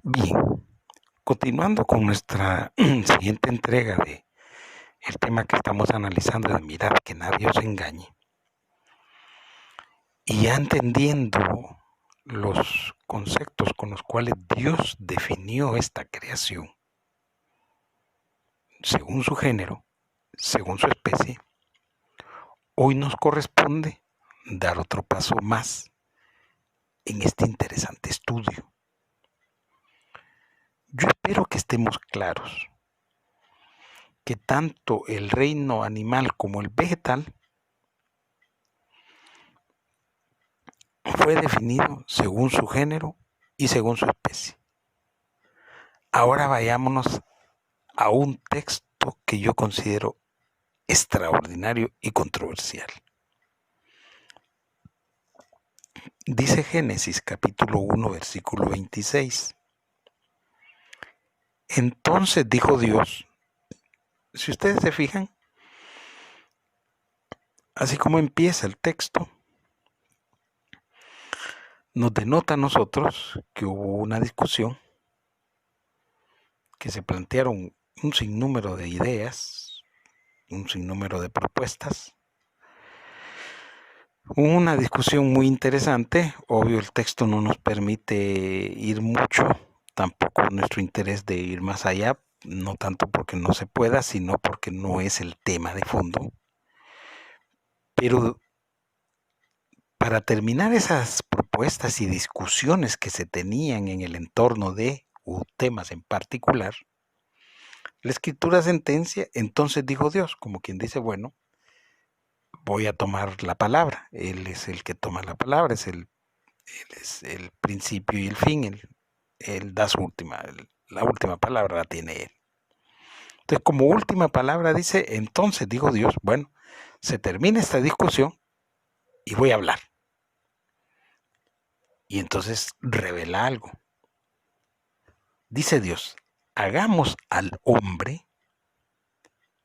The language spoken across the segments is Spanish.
Bien, continuando con nuestra siguiente entrega de el tema que estamos analizando de mirar que nadie os engañe, y ya entendiendo los conceptos con los cuales Dios definió esta creación, según su género, según su especie, hoy nos corresponde dar otro paso más en este interesante estudio. Yo espero que estemos claros que tanto el reino animal como el vegetal fue definido según su género y según su especie. Ahora vayámonos a un texto que yo considero extraordinario y controversial. Dice Génesis capítulo 1 versículo 26. Entonces dijo Dios, si ustedes se fijan, así como empieza el texto, nos denota a nosotros que hubo una discusión, que se plantearon un sinnúmero de ideas, un sinnúmero de propuestas. Una discusión muy interesante, obvio el texto no nos permite ir mucho, tampoco nuestro interés de ir más allá, no tanto porque no se pueda, sino porque no es el tema de fondo. Pero para terminar esas propuestas y discusiones que se tenían en el entorno de temas en particular, la escritura sentencia, entonces dijo Dios, como quien dice, bueno, voy a tomar la palabra. Él es el que toma la palabra, él es el principio y el fin, él da su la última palabra la tiene él. Entonces, como última palabra dice, entonces dijo Dios, bueno, se termina esta discusión y voy a hablar. Y entonces revela algo. Dice Dios, hagamos al hombre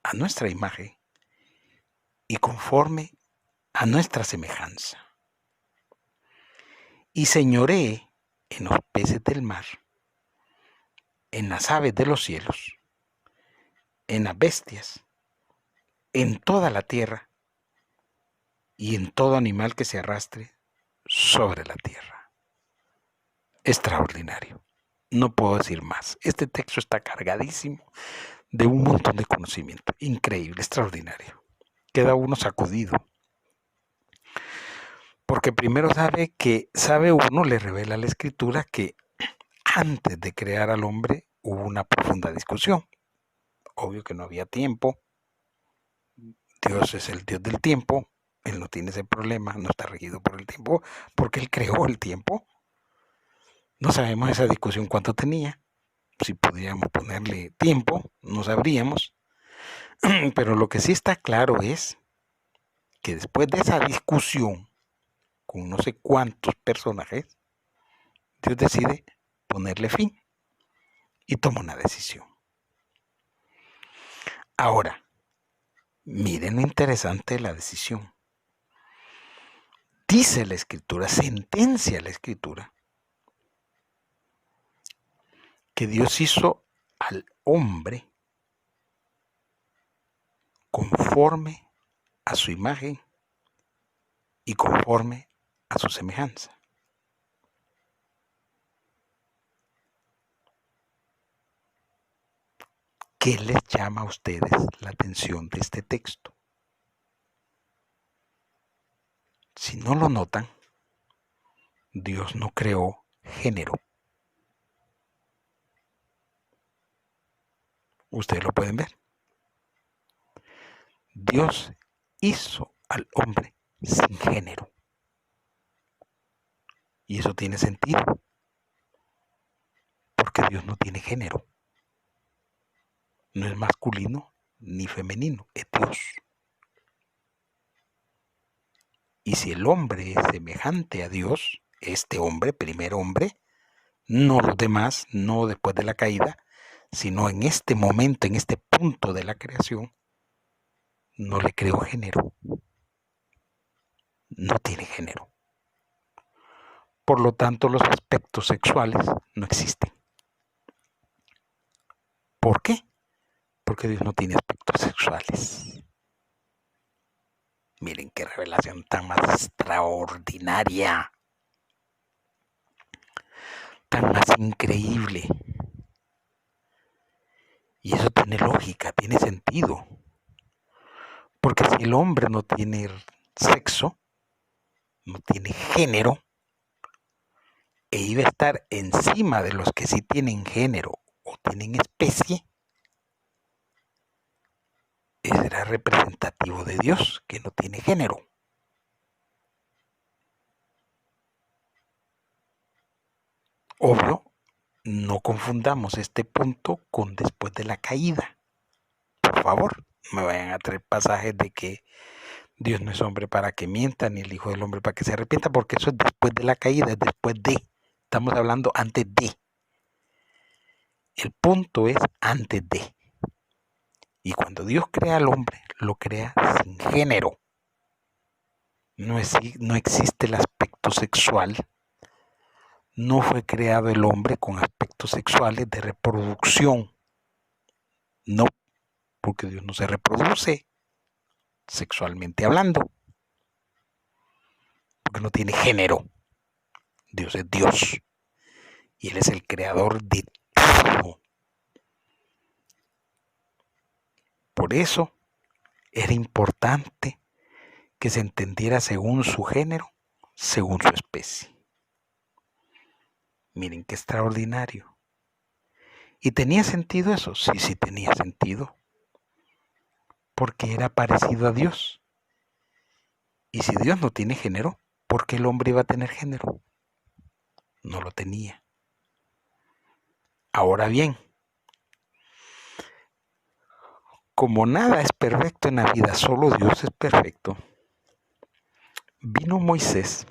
a nuestra imagen y conforme a nuestra semejanza. Y señoree en los peces del mar, en las aves de los cielos, en las bestias, en toda la tierra y en todo animal que se arrastre sobre la tierra. Extraordinario. No puedo decir más. Este texto está cargadísimo de un montón de conocimiento. Increíble, extraordinario. Queda uno sacudido. Porque primero sabe uno, le revela la escritura que antes de crear al hombre hubo una profunda discusión. Obvio que no había tiempo. Dios es el Dios del tiempo. Él no tiene ese problema, no está regido por el tiempo, porque Él creó el tiempo. No sabemos esa discusión cuánto tenía. Si podríamos ponerle tiempo, no sabríamos. Pero lo que sí está claro es que después de esa discusión con no sé cuántos personajes, Dios decide ponerle fin y toma una decisión. Ahora, miren lo interesante de la decisión. Dice la Escritura, sentencia la Escritura, que Dios hizo al hombre conforme a su imagen y conforme a su semejanza. ¿Qué les llama a ustedes la atención de este texto? Si no lo notan, Dios no creó género. Ustedes lo pueden ver. Dios hizo al hombre sin género. Y eso tiene sentido. Porque Dios no tiene género. No es masculino ni femenino, es Dios. Y si el hombre es semejante a Dios, este hombre, primer hombre, no los demás, no después de la caída, sino en este momento, en este punto de la creación, no le creó género. No tiene género. Por lo tanto, los aspectos sexuales no existen. ¿Por qué? Porque Dios no tiene aspectos sexuales. Miren qué revelación tan más extraordinaria, tan más increíble. Y eso tiene lógica, tiene sentido. Porque si el hombre no tiene sexo, no tiene género, e iba a estar encima de los que sí tienen género o tienen especie, será representativo de Dios, que no tiene género. Obvio, no confundamos este punto con después de la caída. Por favor, me vayan a traer pasajes de que Dios no es hombre para que mienta, ni el Hijo del Hombre para que se arrepienta, porque eso es después de la caída, es después de. Estamos hablando antes de. El punto es antes de. Y cuando Dios crea al hombre, lo crea sin género. No existe el aspecto sexual. No fue creado el hombre con aspectos sexuales de reproducción. No, porque Dios no se reproduce sexualmente hablando. Porque no tiene género. Dios es Dios. Y Él es el creador de todo. Por eso era importante que se entendiera según su género, según su especie. Miren qué extraordinario. ¿Y tenía sentido eso? Sí tenía sentido. Porque era parecido a Dios. Y si Dios no tiene género, ¿por qué el hombre iba a tener género? No lo tenía. Ahora bien, como nada es perfecto en la vida, solo Dios es perfecto, vino Moisés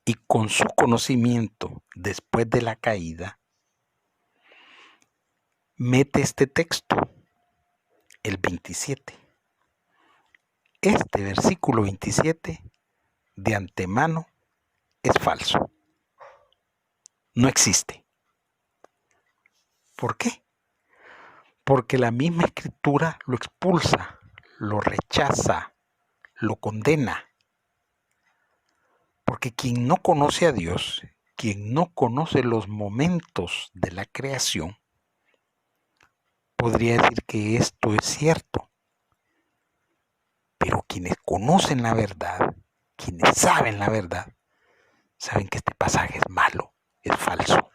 y con su conocimiento después de la caída, mete este texto, el 27. Este versículo 27 de antemano es falso. No existe. ¿Por qué? Porque la misma escritura lo expulsa, lo rechaza, lo condena. Porque quien no conoce a Dios, quien no conoce los momentos de la creación, podría decir que esto es cierto. Pero quienes conocen la verdad, quienes saben la verdad, saben que este pasaje es malo, es falso.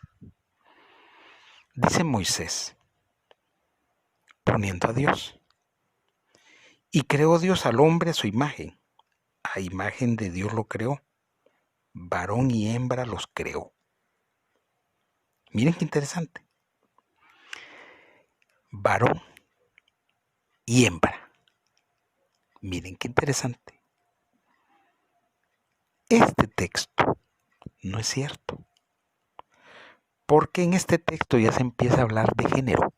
Dice Moisés, poniendo a Dios. Y creó Dios al hombre a su imagen. A imagen de Dios lo creó. Varón y hembra los creó. Miren qué interesante. Varón y hembra. Miren qué interesante. Este texto no es cierto. Porque en este texto ya se empieza a hablar de género.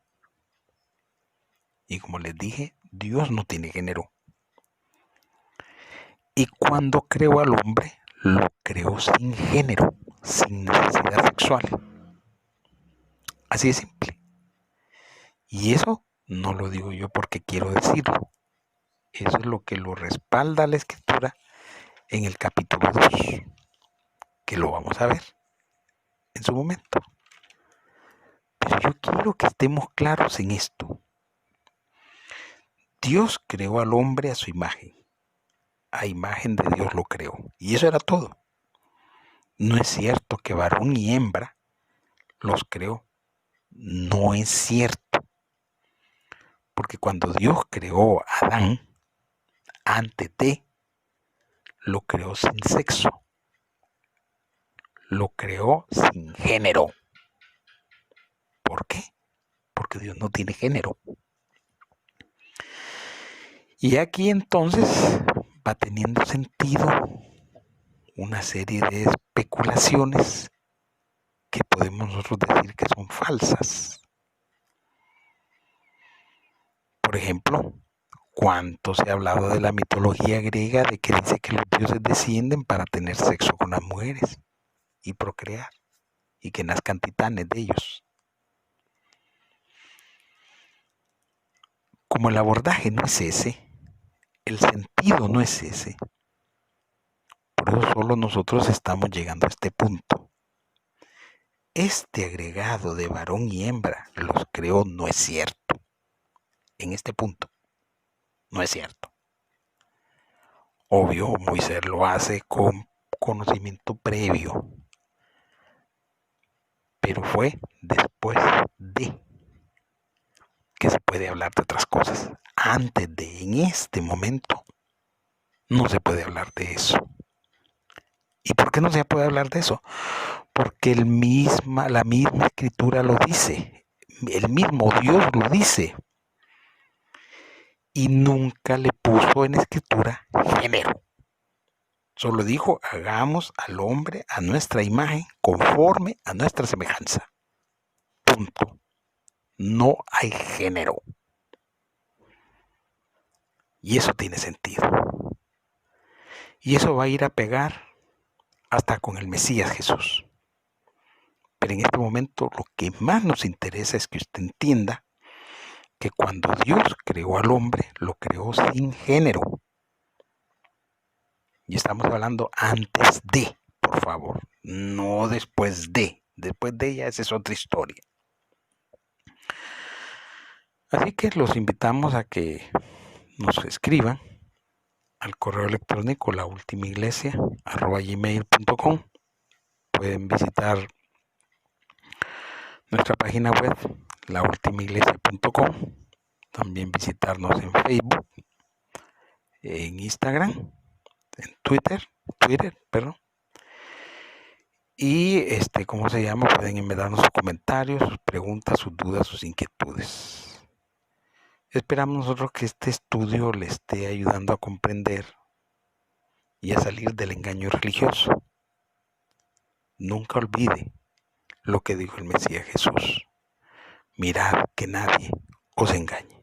Y como les dije, Dios no tiene género. Y cuando creó al hombre, lo creó sin género, sin necesidad sexual. Así de simple. Y eso no lo digo yo porque quiero decirlo. Eso es lo que lo respalda la escritura en el capítulo 2, que lo vamos a ver en su momento. Pero yo quiero que estemos claros en esto. Dios creó al hombre a su imagen. A imagen de Dios lo creó. Y eso era todo. No es cierto que varón y hembra los creó. No es cierto. Porque cuando Dios creó a Adán, antes de, lo creó sin sexo. Lo creó sin género. ¿Por qué? Porque Dios no tiene género. Y aquí entonces va teniendo sentido una serie de especulaciones que podemos nosotros decir que son falsas. Por ejemplo, ¿cuánto se ha hablado de la mitología griega de que dice que los dioses descienden para tener sexo con las mujeres y procrear y que nazcan titanes de ellos? como el abordaje no es ese, el sentido no es ese, por eso solo nosotros estamos llegando a este punto. Este agregado de varón y hembra los creó no es cierto. En este punto, no es cierto. Obvio, Moisés lo hace con conocimiento previo, pero fue después de que se puede hablar de otras cosas. Antes de, en este momento, no se puede hablar de eso. ¿Y por qué no se puede hablar de eso? Porque la misma escritura lo dice, el mismo Dios lo dice, y nunca le puso en escritura género. Solo dijo, hagamos al hombre a nuestra imagen, conforme a nuestra semejanza. Punto. No hay género. Y eso tiene sentido. Y eso va a ir a pegar hasta con el Mesías Jesús. Pero en este momento lo que más nos interesa es que usted entienda que cuando Dios creó al hombre, lo creó sin género. Y estamos hablando antes de, por favor, no después de. Después de ella, esa es otra historia. Así que los invitamos a que nos escriban al correo electrónico laultimaiglesia@gmail.com. Pueden visitar nuestra página web laultimaiglesia.com. También visitarnos en Facebook, en Instagram, en Twitter, y pueden enviarnos sus comentarios, sus preguntas, sus dudas, sus inquietudes. Esperamos nosotros que este estudio le esté ayudando a comprender y a salir del engaño religioso. Nunca olvide lo que dijo el Mesías Jesús. Mirad que nadie os engañe.